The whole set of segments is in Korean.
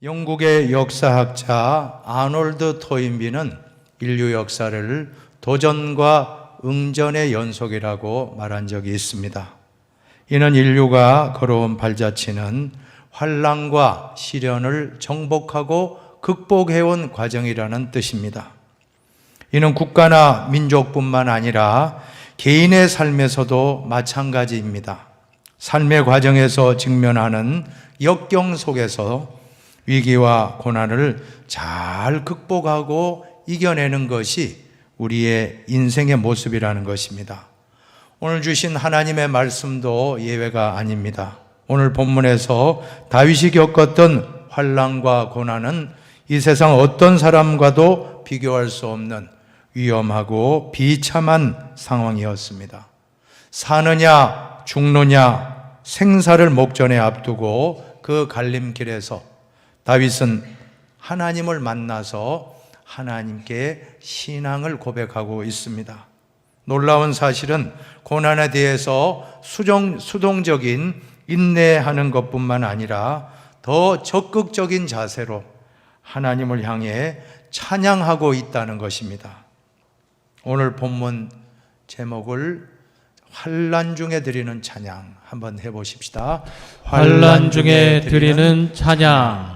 영국의 역사학자 아놀드 토인비는 인류 역사를 도전과 응전의 연속이라고 말한 적이 있습니다. 이는 인류가 걸어온 발자취는 환난과 시련을 정복하고 극복해온 과정이라는 뜻입니다. 이는 국가나 민족뿐만 아니라 개인의 삶에서도 마찬가지입니다. 삶의 과정에서 직면하는 역경 속에서 위기와 고난을 잘 극복하고 이겨내는 것이 우리의 인생의 모습이라는 것입니다. 오늘 주신 하나님의 말씀도 예외가 아닙니다. 오늘 본문에서 다윗이 겪었던 환난과 고난은 이 세상 어떤 사람과도 비교할 수 없는 위험하고 비참한 상황이었습니다. 사느냐 죽느냐 생사를 목전에 앞두고 그 갈림길에서 다윗은 하나님을 만나서 하나님께 신앙을 고백하고 있습니다. 놀라운 사실은 고난에 대해서 수동적인 인내하는 것뿐만 아니라 더 적극적인 자세로 하나님을 향해 찬양하고 있다는 것입니다. 오늘 본문 제목을 환난 중에 드리는 찬양 한번 해보십시다. 환난 중에 드리는 찬양.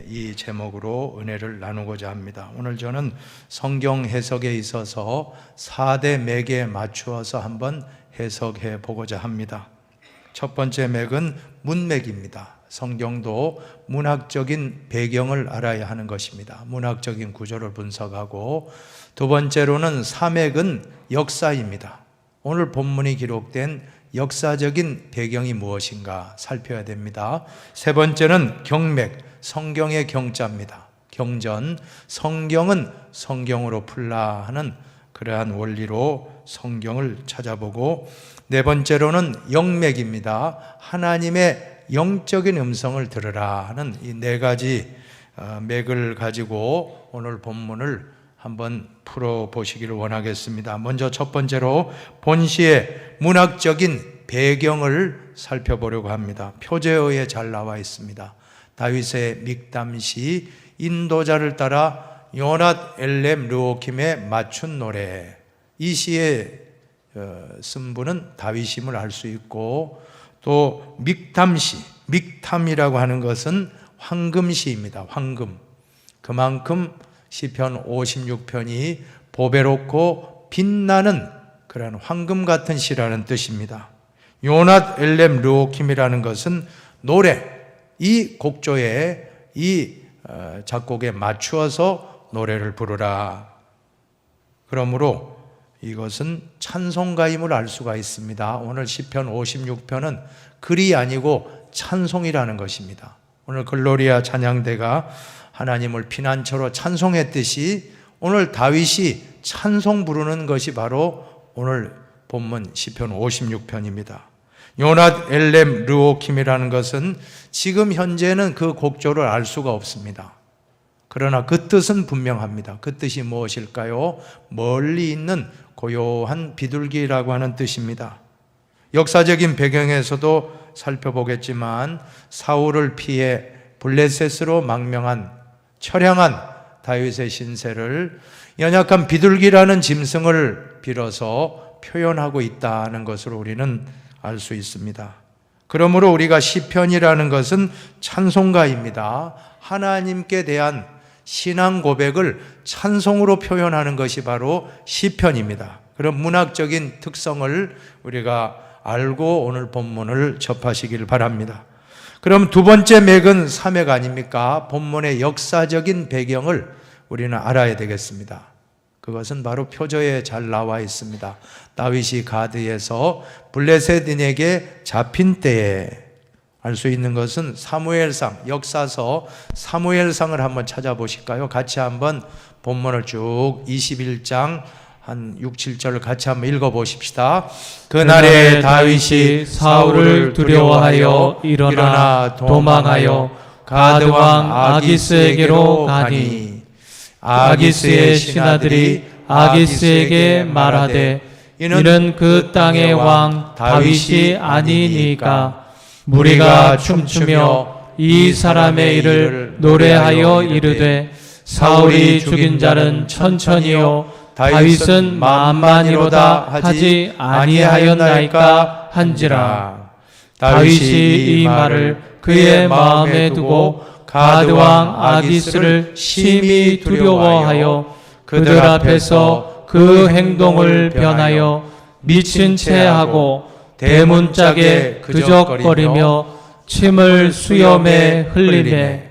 이 제목으로 은혜를 나누고자 합니다. 오늘 저는 성경 해석에 있어서 4대 맥에 맞추어서 한번 해석해 보고자 합니다. 첫 번째 맥은 문맥입니다. 성경도 문학적인 배경을 알아야 하는 것입니다. 문학적인 구조를 분석하고, 두 번째로는 사맥은 역사입니다. 오늘 본문이 기록된 역사적인 배경이 무엇인가 살펴야 됩니다. 세 번째는 경맥, 성경의 경자입니다. 경전, 성경은 성경으로 풀라 하는 그러한 원리로 성경을 찾아보고, 네 번째로는 영맥입니다. 하나님의 영적인 음성을 들으라 하는 이 네 가지 맥을 가지고 오늘 본문을 한번 풀어보시기를 원하겠습니다. 먼저 첫 번째로 본시의 문학적인 배경을 살펴보려고 합니다. 표제어에 잘 나와 있습니다. 다윗의 믹담시, 인도자를 따라 요낫 엘렘 르호킴에 맞춘 노래. 이 시의 쓴 분은 다윗임을 알 수 있고, 또 믹담시, 믹탐이라고 하는 것은 황금시입니다. 황금. 그만큼 시편 56편이 보배롭고 빛나는 그런 황금 같은 시라는 뜻입니다. 요낫 엘렘 르호킴이라는 것은 노래, 이 곡조에 이 작곡에 맞추어서 노래를 부르라. 그러므로 이것은 찬송가임을 알 수가 있습니다. 오늘 시편 56편은 글이 아니고 찬송이라는 것입니다. 오늘 글로리아 찬양대가 하나님을 피난처로 찬송했듯이 오늘 다윗이 찬송 부르는 것이 바로 오늘 본문 시편 56편입니다. 요낫 엘렘 르호킴이라는 것은 지금 현재는 그 곡조를 알 수가 없습니다. 그러나 그 뜻은 분명합니다. 그 뜻이 무엇일까요? 멀리 있는 고요한 비둘기라고 하는 뜻입니다. 역사적인 배경에서도 살펴보겠지만 사울을 피해 블레셋으로 망명한 처량한 다윗의 신세를 연약한 비둘기라는 짐승을 빌어서 표현하고 있다는 것으로 우리는 알 수 있습니다. 그러므로 우리가 시편이라는 것은 찬송가입니다. 하나님께 대한 신앙 고백을 찬송으로 표현하는 것이 바로 시편입니다. 그런 문학적인 특성을 우리가 알고 오늘 본문을 접하시길 바랍니다. 그럼 두 번째 맥은 사맥 아닙니까? 본문의 역사적인 배경을 우리는 알아야 되겠습니다. 그것은 바로 표저에 잘 나와 있습니다. 다윗이 가드에서 블레셋인에게 잡힌 때에 알 수 있는 것은 사무엘상, 역사서 사무엘상을 한번 찾아보실까요? 같이 한번 본문을 쭉 21장 한 6, 7절을 같이 한번 읽어보십시다. 그날에 다윗이 사울을 두려워하여 일어나 도망하여 가드왕 아기스에게로 가니, 아기스의 신하들이 아기스에게 말하되 이는 그 땅의 왕 다윗이 아니니까 무리가 춤추며 이 사람의 일을 노래하여 이르되 사울이 죽인 자는 천천히요 다윗은 만만이로다 하지 아니하였나이까 한지라. 다윗이 이 말을 그의 마음에 두고 가드 왕 아기스를 심히 두려워하여 그들 앞에서 그 행동을 변하여 미친 채 하고 대문짝에 그적거리며 침을 수염에 흘리매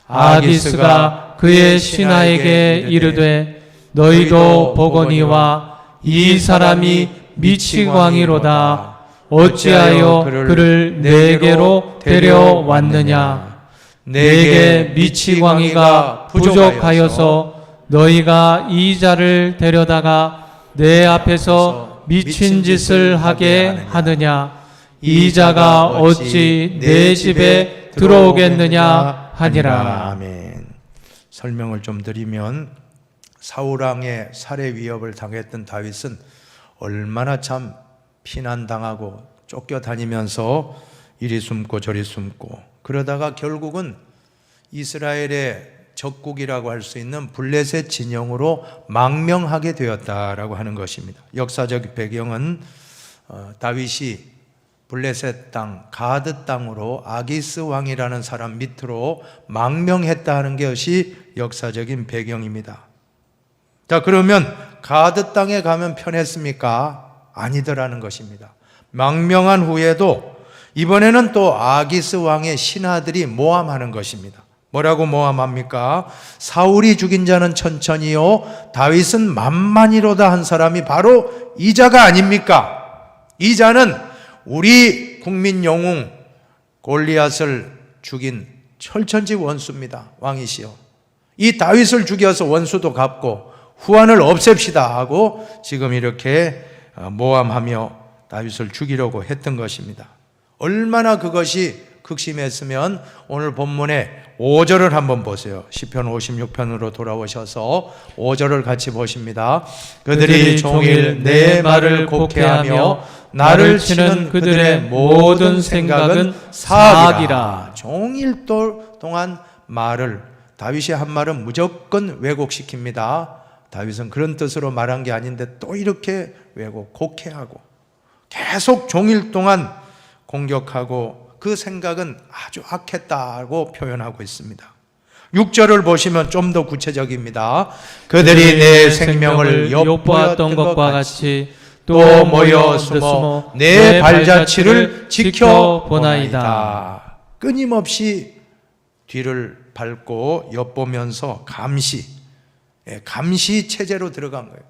아기스가 그의 신하에게 이르되 너희도 보거니와 이 사람이 미치광이로다. 어찌하여 그를 내게로 데려왔느냐. 내게 미치광이가 부족하여서 너희가 이 자를 데려다가 내 앞에서 미친 짓을 하게 하느냐. 이 자가 어찌 내 집에 들어오겠느냐 하니라. 아멘. 설명을 좀 드리면 사울왕의 살해 위협을 당했던 다윗은 얼마나 참 피난당하고 쫓겨다니면서 이리 숨고 저리 숨고 그러다가 결국은 이스라엘의 적국이라고 할 수 있는 블레셋 진영으로 망명하게 되었다라고 하는 것입니다. 역사적 배경은 다윗이 블레셋 땅 가드 땅으로 아기스 왕이라는 사람 밑으로 망명했다는 것이 역사적인 배경입니다. 자, 그러면 가드 땅에 가면 편했습니까? 아니더라는 것입니다. 망명한 후에도 이번에는 또 아기스 왕의 신하들이 모함하는 것입니다. 뭐라고 모함합니까? 사울이 죽인 자는 천천히요 다윗은 만만이로다 한 사람이 바로 이 자가 아닙니까? 이 자는 우리 국민 영웅 골리앗을 죽인 철천지 원수입니다. 왕이시여, 이 다윗을 죽여서 원수도 갚고 후환을 없앱시다 하고 지금 이렇게 모함하며 다윗을 죽이려고 했던 것입니다. 얼마나 그것이 극심했으면 오늘 본문의 5절을 한번 보세요. 시편 56편으로 돌아오셔서 5절을 같이 보십니다. 그들이 종일 내 말을 곡해하며 나를 치는 그들의 모든 생각은 사악이라. 종일 동안 말을, 다윗이 한 말은 무조건 왜곡시킵니다. 다윗은 그런 뜻으로 말한 게 아닌데 또 이렇게 왜곡, 곡해하고 계속 종일 동안 공격하고 그 생각은 아주 악했다고 표현하고 있습니다. 6절을 보시면 좀 더 구체적입니다. 그들이 내 생명을 엿보았던 것과 같이 또 모여 숨어 내 발자취를 지켜보나이다. 끊임없이 뒤를 밟고 엿보면서 감시 체제로 들어간 거예요.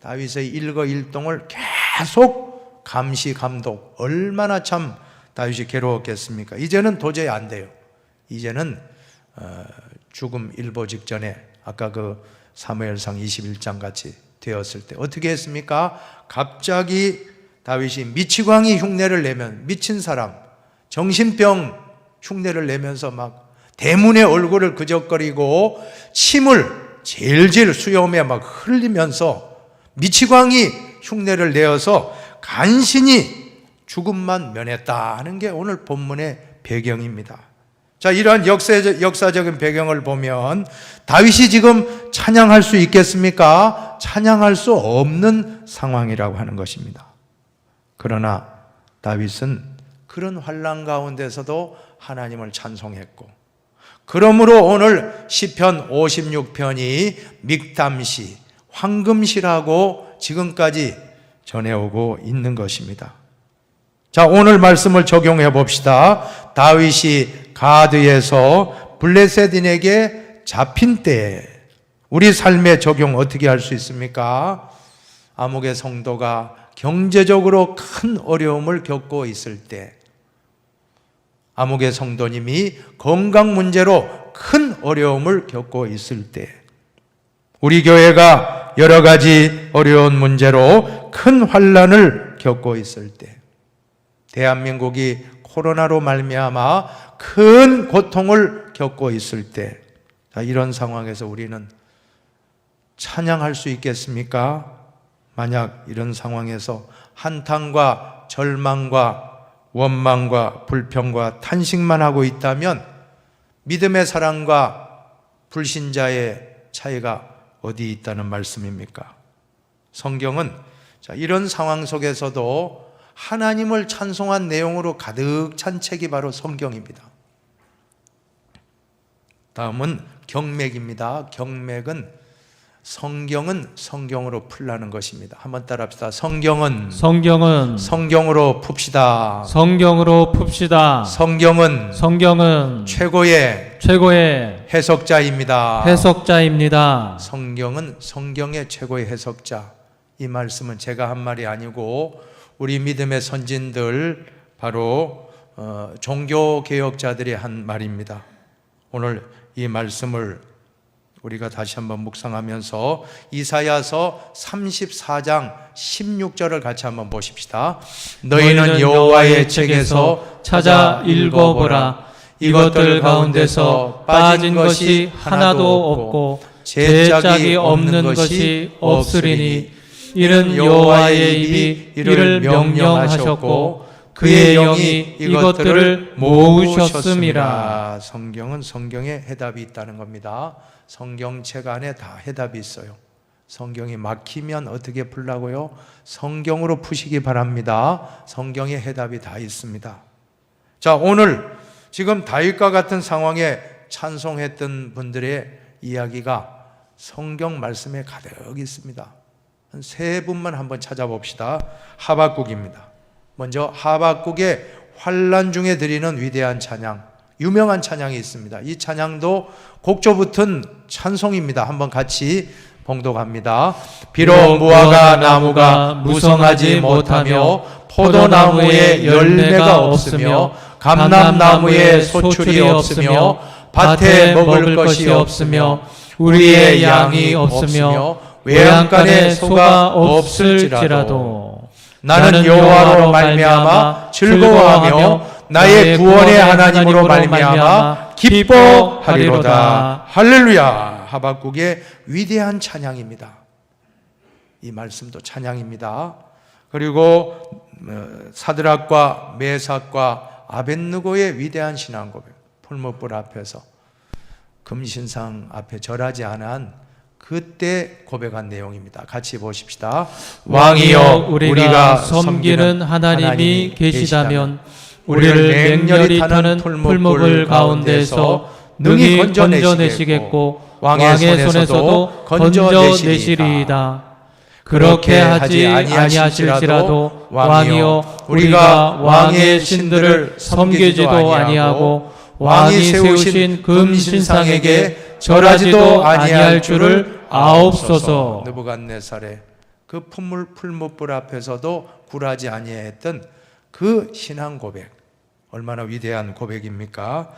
다윗의 일거일동을 계속 감시 감독. 얼마나 참 다윗이 괴로웠겠습니까? 이제는 도저히 안 돼요. 이제는 죽음 일보 직전에 아까 그 사무엘상 21장 같이 되었을 때 어떻게 했습니까? 갑자기 다윗이 미치광이 흉내를 내면, 미친 사람, 정신병 흉내를 내면서 막 대문의 얼굴을 그적거리고 침을 질질 수염에 막 흘리면서 미치광이 흉내를 내어서 간신히 죽음만 면했다 하는 게 오늘 본문의 배경입니다. 자, 이러한 역사적인 배경을 보면 다윗이 지금 찬양할 수 있겠습니까? 찬양할 수 없는 상황이라고 하는 것입니다. 그러나 다윗은 그런 환난 가운데서도 하나님을 찬송했고, 그러므로 오늘 시편 56편이 믹담시, 황금시라고 지금까지 전해오고 있는 것입니다. 자, 오늘 말씀을 적용해 봅시다. 다윗이 가드에서 블레셋인에게 잡힌 때 우리 삶에 적용 어떻게 할 수 있습니까? 암흑의 성도가 경제적으로 큰 어려움을 겪고 있을 때, 암흑의 성도님이 건강 문제로 큰 어려움을 겪고 있을 때, 우리 교회가 여러 가지 어려운 문제로 큰 환난을 겪고 있을 때, 대한민국이 코로나로 말미암아 큰 고통을 겪고 있을 때, 이런 상황에서 우리는 찬양할 수 있겠습니까? 만약 이런 상황에서 한탄과 절망과 원망과 불평과 탄식만 하고 있다면 믿음의 사랑과 불신자의 차이가 어디 있다는 말씀입니까? 성경은 이런 상황 속에서도 하나님을 찬송한 내용으로 가득 찬 책이 바로 성경입니다. 다음은 경맥입니다. 경맥은 성경은 성경으로 풀라는 것입니다. 한번 따라합시다. 성경은 성경으로 풉시다. 성경으로 풉시다. 성경은 최고의 해석자입니다. 성경은 성경의 최고의 해석자. 이 말씀은 제가 한 말이 아니고 우리 믿음의 선진들, 바로 종교개혁자들이 한 말입니다. 오늘 이 말씀을 우리가 다시 한번 묵상하면서 이사야서 34장 16절을 같이 한번 보십시다. 너희는 여호와의 책에서 찾아 읽어보라. 이것들 가운데서 빠진 것이 하나도 없고 제짝이 없는 것이 없으리니 이는 여호와의 입이 이를 명령하셨고 그의 영이 이것들을 모으셨음이라. 성경은 성경에 해답이 있다는 겁니다. 성경책 안에 다 해답이 있어요. 성경이 막히면 어떻게 풀라고요? 성경으로 푸시기 바랍니다. 성경에 해답이 다 있습니다. 자, 오늘 지금 다윗과 같은 상황에 찬송했던 분들의 이야기가 성경 말씀에 가득 있습니다. 한 세 분만 한번 찾아봅시다. 하박국입니다. 먼저 하박국의 환난 중에 드리는 위대한 찬양, 유명한 찬양이 있습니다. 이 찬양도 곡조 붙은 찬송입니다. 한번 같이 봉독합니다. 비록 무화과 나무가 무성하지 못하며 포도나무에 열매가 없으며 감람나무에 소출이 없으며 밭에 먹을 것이 없으며 우리의 양이 없으며 외양간에 소가 없을지라도 나는 여호와로 말미암아 즐거워하며 나의 구원의 하나님으로 말미암아 기뻐하리로다. 할렐루야. 하박국의 위대한 찬양입니다. 이 말씀도 찬양입니다. 그리고 사드락과 메삭과 아벳느고의 위대한 신앙 고백, 풀무불 앞에서 금신상 앞에 절하지 않은 그때 고백한 내용입니다. 같이 보십시다. 왕이여, 우리가 섬기는 하나님이 계시다면 우리를 맹렬히 타는 풀무불 가운데서 능히 건져내시겠고 왕의 손에서도 건져내시리이다. 그렇게 하지 아니하실지라도 왕이여, 우리가 왕의 신들을 섬기지도 아니하고 왕이 세우신 금신상에게 절하지도 아니할 줄을 아옵소서. 느부갓네살의 그 풀무불 앞에서도 굴하지 아니했던 그 신앙 고백, 얼마나 위대한 고백입니까?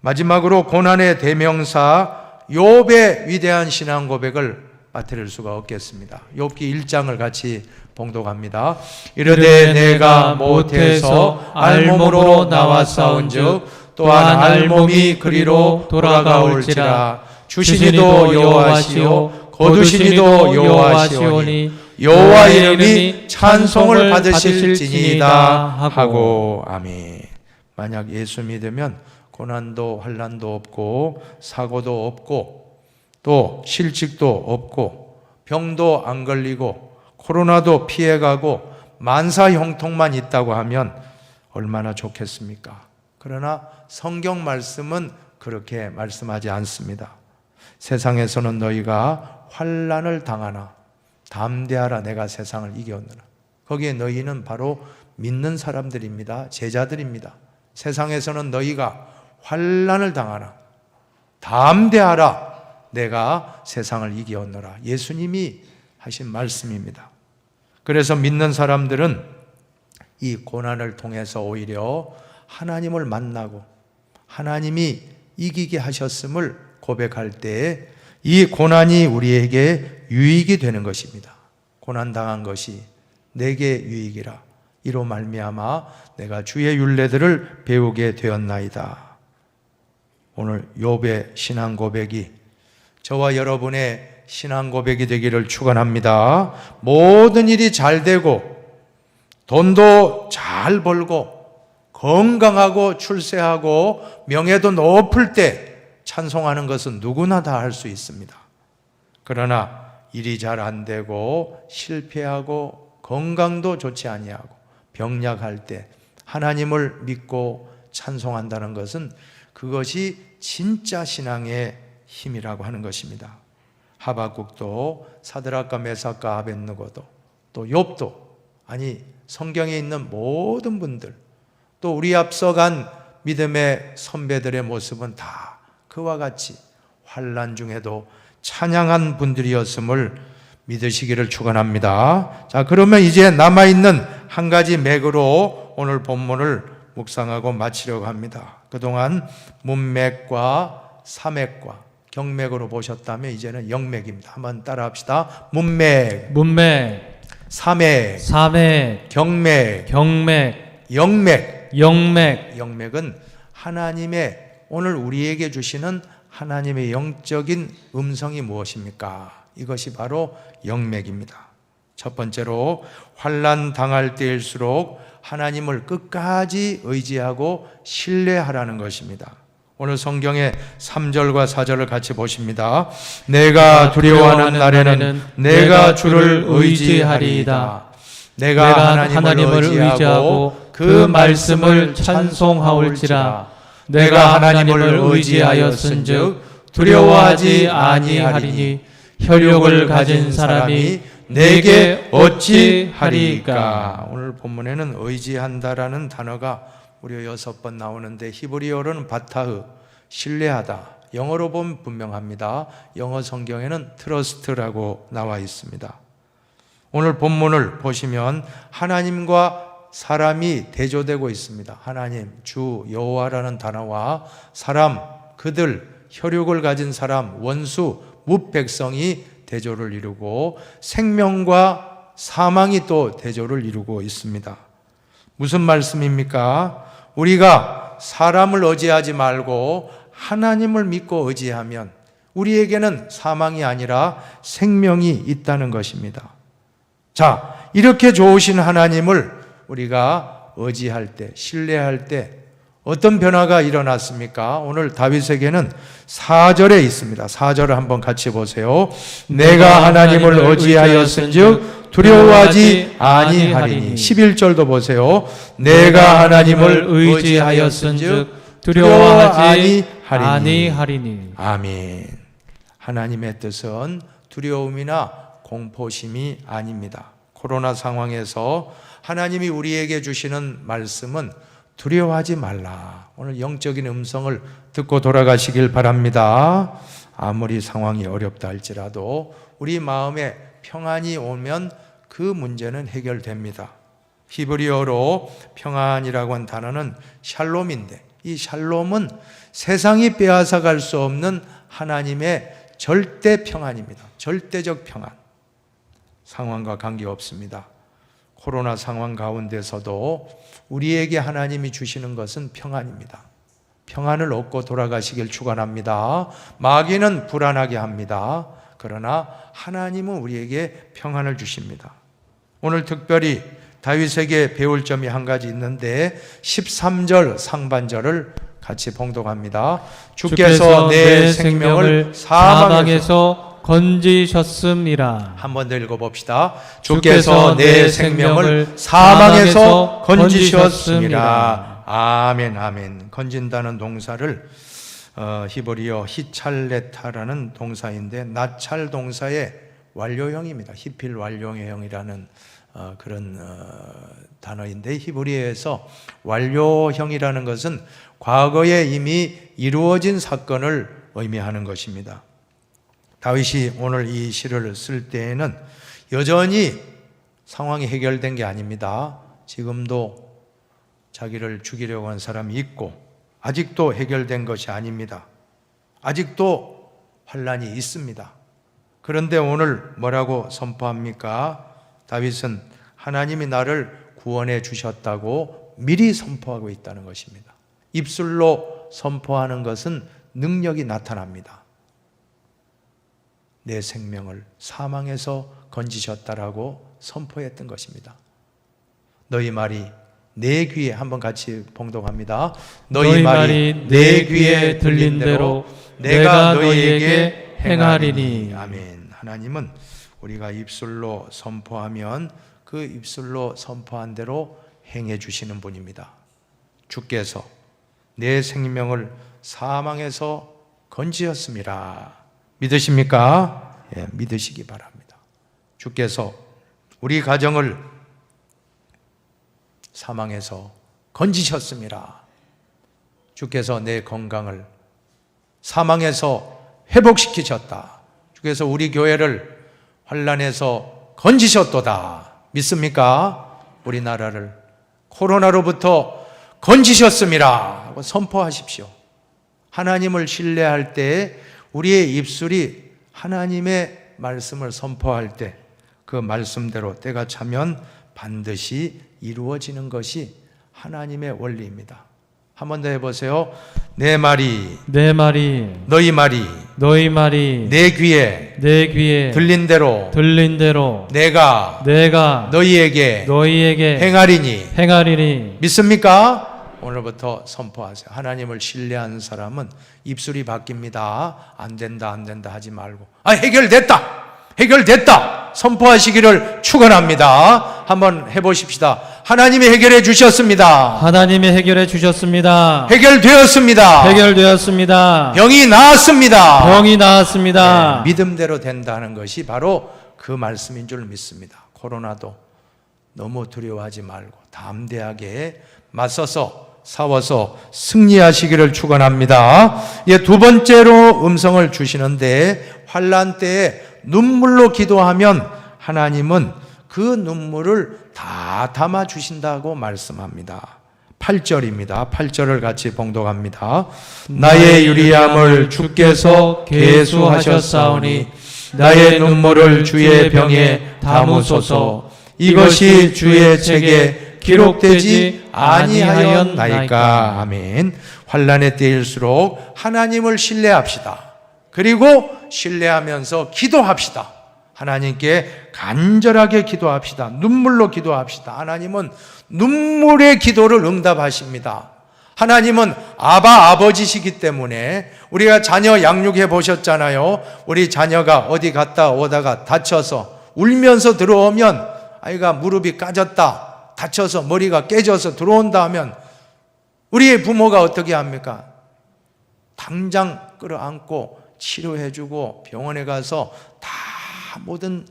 마지막으로 고난의 대명사 욥의 위대한 신앙 고백을 빠뜨릴 수가 없겠습니다. 욥기 1장을 같이 봉독합니다. 이르되 내가 못해서 알몸으로 나와 싸운즉 또한 알몸이 그리로 돌아가올지라. 주시니도 여호와시오 거두시니도 여호와시오니 여호와 이름이 찬송을 받으실지니이다 하고. 아멘. 만약 예수 믿으면 고난도 환난도 없고 사고도 없고 또 실직도 없고 병도 안 걸리고 코로나도 피해가고 만사 형통만 있다고 하면 얼마나 좋겠습니까? 그러나 성경 말씀은 그렇게 말씀하지 않습니다. 세상에서는 너희가 환난을 당하나 담대하라, 내가 세상을 이겼느라. 거기에 너희는 바로 믿는 사람들입니다. 제자들입니다. 세상에서는 너희가 환난을 당하나 담대하라, 내가 세상을 이겼노라. 예수님이 하신 말씀입니다. 그래서 믿는 사람들은 이 고난을 통해서 오히려 하나님을 만나고 하나님이 이기게 하셨음을 고백할 때 이 고난이 우리에게 유익이 되는 것입니다. 고난당한 것이 내게 유익이라. 이로 말미암아 내가 주의 율례들을 배우게 되었나이다. 오늘 욥의 신앙 고백이 저와 여러분의 신앙 고백이 되기를 축원합니다. 모든 일이 잘 되고 돈도 잘 벌고 건강하고 출세하고 명예도 높을 때 찬송하는 것은 누구나 다 할 수 있습니다. 그러나 일이 잘 안 되고 실패하고 건강도 좋지 아니하고 병약할 때 하나님을 믿고 찬송한다는 것은 그것이 진짜 신앙의 힘이라고 하는 것입니다. 하박국도 사드락과 메삭과 아벳느고도 또 욥도, 아니 성경에 있는 모든 분들, 또 우리 앞서간 믿음의 선배들의 모습은 다 그와 같이 환난 중에도 찬양한 분들이었음을 믿으시기를 축원합니다. 자, 그러면 이제 남아있는 한 가지 맥으로 오늘 본문을 묵상하고 마치려고 합니다. 그동안 문맥과 사맥과 경맥으로 보셨다면 이제는 영맥입니다. 한번 따라 합시다. 문맥, 문맥, 사맥, 사맥, 경맥, 경맥, 영맥. 영맥. 영맥은 하나님의 오늘 우리에게 주시는 하나님의 영적인 음성이 무엇입니까? 이것이 바로 영맥입니다. 첫 번째로 환난 당할 때일수록 하나님을 끝까지 의지하고 신뢰하라는 것입니다. 오늘 성경의 3절과 4절을 같이 보십니다. 내가 두려워하는 날에는 내가 주를 의지하리이다. 내가 하나님을 의지하고 그 말씀을 찬송하올지라. 내가 하나님을 의지하였은즉 두려워하지 아니하리니 혈육을 가진 사람이 내게 어찌하리까. 오늘 본문에는 의지한다라는 단어가 무려 6번 나오는데 히브리어로는 바타흐, 신뢰하다. 영어로 보면 분명합니다. 영어 성경에는 트러스트라고 나와 있습니다. 오늘 본문을 보시면 하나님과 사람이 대조되고 있습니다. 하나님, 주, 여호와라는 단어와 사람, 그들, 혈육을 가진 사람, 원수, 뭇백성이 대조를 이루고 생명과 사망이 또 대조를 이루고 있습니다. 무슨 말씀입니까? 우리가 사람을 의지하지 말고 하나님을 믿고 의지하면 우리에게는 사망이 아니라 생명이 있다는 것입니다. 자, 이렇게 좋으신 하나님을 우리가 의지할 때, 신뢰할 때 어떤 변화가 일어났습니까? 오늘 다윗에게는 4절에 있습니다. 4절을 한번 같이 보세요. 내가 하나님을 의지하였은즉 두려워하지 아니하리니. 11절도 보세요. 내가 하나님을 의지하였은즉 두려워하지 아니하리니. 아멘. 하나님의 뜻은 두려움이나 공포심이 아닙니다. 코로나 상황에서 하나님이 우리에게 주시는 말씀은 두려워하지 말라. 오늘 영적인 음성을 듣고 돌아가시길 바랍니다. 아무리 상황이 어렵다 할지라도 우리 마음에 평안이 오면 그 문제는 해결됩니다. 히브리어로 평안이라고 한 단어는 샬롬인데 이 샬롬은 세상이 빼앗아 갈 수 없는 하나님의 절대 평안입니다. 절대적 평안. 상황과 관계없습니다. 코로나 상황 가운데서도 우리에게 하나님이 주시는 것은 평안입니다. 평안을 얻고 돌아가시길 축원합니다. 마귀는 불안하게 합니다. 그러나 하나님은 우리에게 평안을 주십니다. 오늘 특별히 다윗에게 배울 점이 한 가지 있는데 13절 상반절을 같이 봉독합니다. 주께서 내 생명을 사망에서 건지셨음이라. 한 번 더 읽어봅시다. 주께서 내 생명을 사망에서 건지셨음이라. 아멘, 아멘. 건진다는 동사를 히브리어 히찰레타라는 동사인데 나찰 동사의 완료형입니다. 히필 완료형이라는 그런 단어인데 히브리어에서 완료형이라는 것은 과거에 이미 이루어진 사건을 의미하는 것입니다. 다윗이 오늘 이 시를 쓸 때에는 여전히 상황이 해결된 게 아닙니다. 지금도 자기를 죽이려고 하는 사람이 있고 아직도 해결된 것이 아닙니다. 아직도 환난이 있습니다. 그런데 오늘 뭐라고 선포합니까? 다윗은 하나님이 나를 구원해 주셨다고 미리 선포하고 있다는 것입니다. 입술로 선포하는 것은 능력이 나타납니다. 내 생명을 사망에서 건지셨다라고 선포했던 것입니다. 너희 말이 내 귀에 한번 같이 봉독합니다. 너희 말이 내 귀에 들린 대로 내가 너희에게 행하리니. 아멘. 하나님은 우리가 입술로 선포하면 그 입술로 선포한 대로 행해 주시는 분입니다. 주께서 내 생명을 사망에서 건지셨습니다. 믿으십니까? 예, 믿으시기 바랍니다. 주께서 우리 가정을 사망에서 건지셨습니다. 주께서 내 건강을 사망에서 회복시키셨다. 주께서 우리 교회를 환난에서 건지셨도다. 믿습니까? 우리나라를 코로나로부터 건지셨습니다 하고 선포하십시오. 하나님을 신뢰할 때 우리의 입술이 하나님의 말씀을 선포할 때 그 말씀대로 때가 차면 반드시 이루어지는 것이 하나님의 원리입니다. 한 번 더 해보세요. 내 말이 너희 말이 내 귀에 들린 대로 내가 너희에게 행하리니. 믿습니까? 오늘부터 선포하세요. 하나님을 신뢰하는 사람은 입술이 바뀝니다. 안 된다 하지 말고 해결됐다 선포하시기를 축원합니다. 한번 해보십시다. 하나님이 해결해 주셨습니다. 해결되었습니다. 병이 나았습니다. 네, 믿음대로 된다는 것이 바로 그 말씀인 줄 믿습니다. 코로나도 너무 두려워하지 말고 담대하게 맞서서 싸워서 승리하시기를 축원합니다. 두 번째로 음성을 주시는데 환난 때에 눈물로 기도하면 하나님은 그 눈물을 다 담아 주신다고 말씀합니다. 8절입니다. 8절을 같이 봉독합니다. 나의 유리함을 주께서 계수하셨사오니 나의 눈물을 주의 병에 담으소서. 이것이 주의 책에 기록되지 아니하였나이까. 아멘. 환난의 때일수록 하나님을 신뢰합시다. 그리고 신뢰하면서 기도합시다. 하나님께 간절하게 기도합시다. 눈물로 기도합시다. 하나님은 눈물의 기도를 응답하십니다. 하나님은 아버지시기 때문에 우리가 자녀 양육해 보셨잖아요. 우리 자녀가 어디 갔다 오다가 다쳐서 울면서 들어오면 아이가 무릎이 까졌다, 다쳐서 머리가 깨져서 들어온다 하면 우리의 부모가 어떻게 합니까? 당장 끌어안고 치료해주고 병원에 가서 다 모든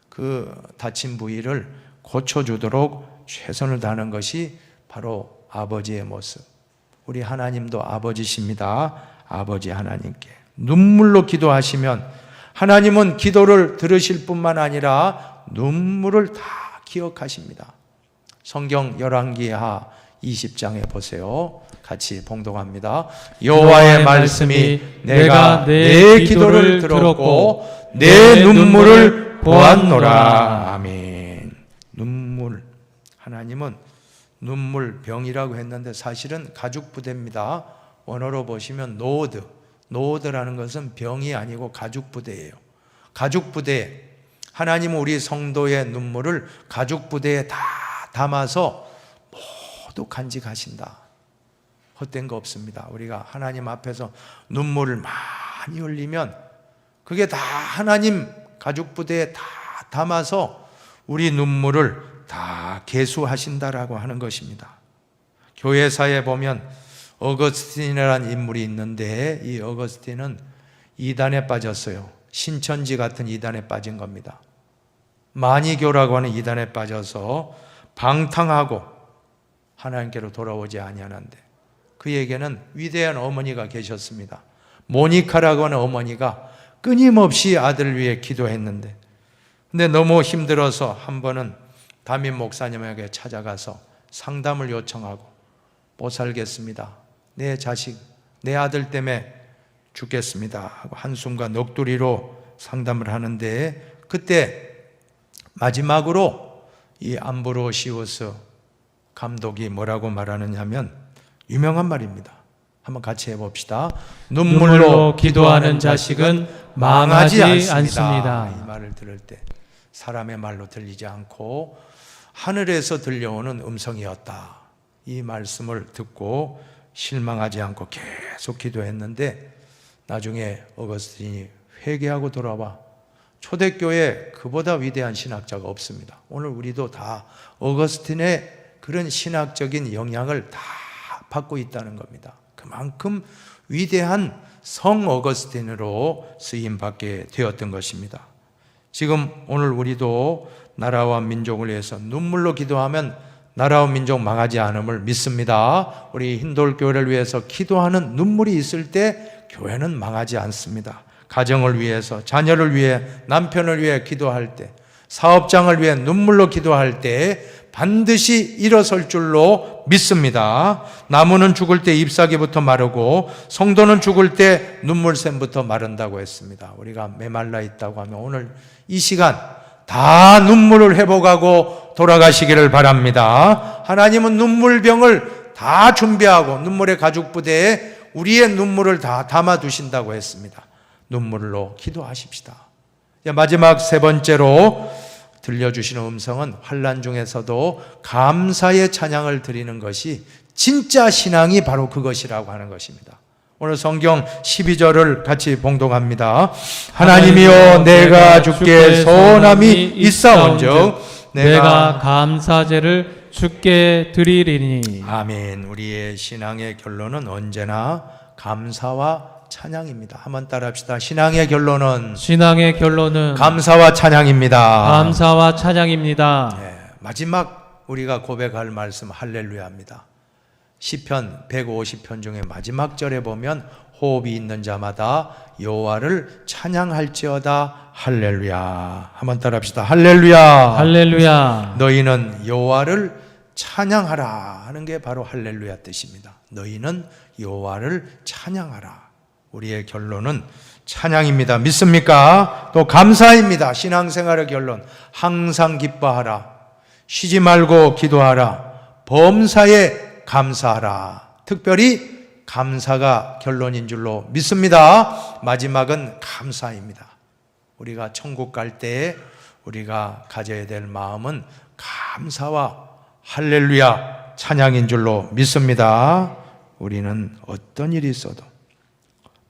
그 다친 부위를 고쳐주도록 최선을 다하는 것이 바로 아버지의 모습. 우리 하나님도 아버지십니다. 아버지 하나님께 눈물로 기도하시면 하나님은 기도를 들으실 뿐만 아니라 눈물을 다 기억하십니다. 성경 열왕기하 20장에 보세요. 같이 봉독합니다. 여호와의 말씀이 내가 내 기도를 들었고 내 눈물을 보았노라. 아멘. 눈물. 하나님은 눈물 병이라고 했는데 사실은 가죽부대입니다. 원어로 보시면 노드라는 것은 병이 아니고 가죽부대예요. 가죽부대. 하나님은 우리 성도의 눈물을 가죽부대에 다 담아서 모두 간직하신다. 헛된 거 없습니다. 우리가 하나님 앞에서 눈물을 많이 흘리면 그게 다 하나님 가죽부대에 다 담아서 우리 눈물을 다 계수하신다라고 하는 것입니다. 교회사에 보면 어거스틴이라는 인물이 있는데 이 어거스틴은 이단에 빠졌어요. 신천지 같은 이단에 빠진 겁니다. 마니교라고 하는 이단에 빠져서 방탕하고 하나님께로 돌아오지 아니하는데 그에게는 위대한 어머니가 계셨습니다. 모니카라고 하는 어머니가 끊임없이 아들을 위해 기도했는데 근데 너무 힘들어서 한 번은 담임 목사님에게 찾아가서 상담을 요청하고 못 살겠습니다. 내 자식, 내 아들 때문에 죽겠습니다 하고 한숨과 넋두리로 상담을 하는데 그때 마지막으로 이 암브로시우스 감독이 뭐라고 말하느냐면 유명한 말입니다. 한번 같이 해봅시다. 눈물로 기도하는 자식은 망하지 않습니다. 이 말을 들을 때 사람의 말로 들리지 않고 하늘에서 들려오는 음성이었다. 이 말씀을 듣고 실망하지 않고 계속 기도했는데 나중에 어거스틴이 회개하고 돌아와 초대교회에 그보다 위대한 신학자가 없습니다. 오늘 우리도 다 어거스틴의 그런 신학적인 영향을 다 받고 있다는 겁니다. 그만큼 위대한 성 어거스틴으로 쓰임받게 되었던 것입니다. 지금 오늘 우리도 나라와 민족을 위해서 눈물로 기도하면 나라와 민족 망하지 않음을 믿습니다. 우리 힌돌교회를 위해서 기도하는 눈물이 있을 때 교회는 망하지 않습니다. 가정을 위해서, 자녀를 위해, 남편을 위해 기도할 때, 사업장을 위해 눈물로 기도할 때 반드시 일어설 줄로 믿습니다. 나무는 죽을 때 잎사귀부터 마르고 성도는 죽을 때 눈물샘부터 마른다고 했습니다. 우리가 메말라 있다고 하면 오늘 이 시간 다 눈물을 회복하고 돌아가시기를 바랍니다. 하나님은 눈물병을 다 준비하고 눈물의 가죽부대에 우리의 눈물을 다 담아두신다고 했습니다. 눈물로 기도하십시다. 마지막 세 번째로 들려주시는 음성은 환난 중에서도 감사의 찬양을 드리는 것이 진짜 신앙이 바로 그것이라고 하는 것입니다. 오늘 성경 12절을 같이 봉독합니다. 하나님이여 내가 주께 소원함이 있사온즉 내가 감사제를 주께 드리리니. 아멘. 우리의 신앙의 결론은 언제나 감사와 찬양입니다. 한번 따라합시다. 신앙의 결론은 감사와 찬양입니다. 감사와 찬양입니다. 네, 마지막 우리가 고백할 말씀 할렐루야입니다. 시편 150편 중에 마지막 절에 보면 호흡이 있는 자마다 여호와를 찬양할지어다 할렐루야. 한번 따라합시다. 할렐루야. 할렐루야. 너희는 여호와를 찬양하라 하는 게 바로 할렐루야 뜻입니다. 너희는 여호와를 찬양하라. 우리의 결론은 찬양입니다. 믿습니까? 또 감사입니다. 신앙생활의 결론. 항상 기뻐하라. 쉬지 말고 기도하라. 범사에 감사하라. 특별히 감사가 결론인 줄로 믿습니다. 마지막은 감사입니다. 우리가 천국 갈 때 우리가 가져야 될 마음은 감사와 할렐루야 찬양인 줄로 믿습니다. 우리는 어떤 일이 있어도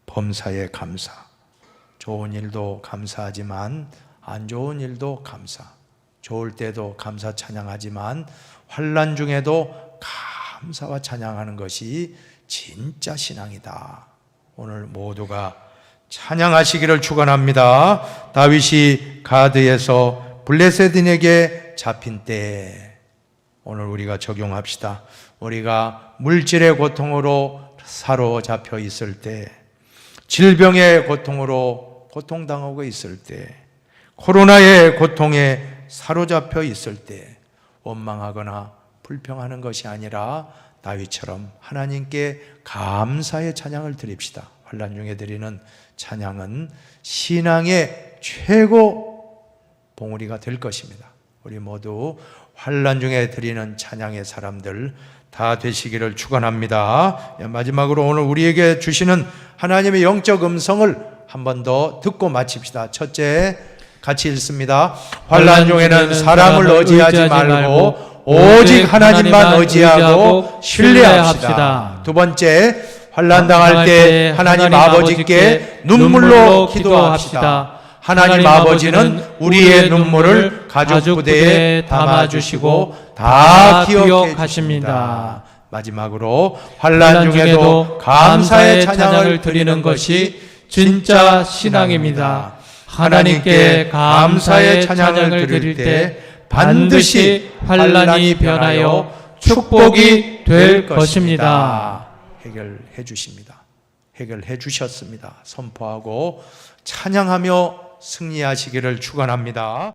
범사에 감사. 좋은 일도 감사하지만 안 좋은 일도 감사. 좋을 때도 감사 찬양하지만 환난 중에도 감사와 찬양하는 것이 진짜 신앙이다. 오늘 모두가 찬양하시기를 축원합니다. 다윗이 가드에서 블레셋인에게 잡힌 때 오늘 우리가 적용합시다. 우리가 물질의 고통으로 사로잡혀 있을 때, 질병의 고통으로 고통당하고 있을 때, 코로나의 고통에 사로잡혀 있을 때 원망하거나 불평하는 것이 아니라 다윗처럼 하나님께 감사의 찬양을 드립시다. 환난 중에 드리는 찬양은 신앙의 최고 봉우리가 될 것입니다. 우리 모두 환난 중에 드리는 찬양의 사람들 다 되시기를 축원합니다. 마지막으로 오늘 우리에게 주시는 하나님의 영적 음성을 한 번 더 듣고 마칩시다. 첫째, 같이 읽습니다. 환난 중에는 사람을 의지하지 말고 오직 하나님만 의지하고 신뢰합시다. 두 번째, 환난 당할 때 하나님 아버지께 눈물로 기도합시다. 하나님 아버지는 우리의 눈물을 가죽부대에 담아주시고 다 기억하십니다. 마지막으로 환난 중에도 감사의 찬양을 드리는 것이 진짜 신앙입니다. 하나님께 감사의 찬양을 드릴 때 반드시 환난이 변하여 축복이 될 것입니다. 해결해 주십니다. 해결해 주셨습니다. 선포하고 찬양하며 승리하시기를 축원합니다.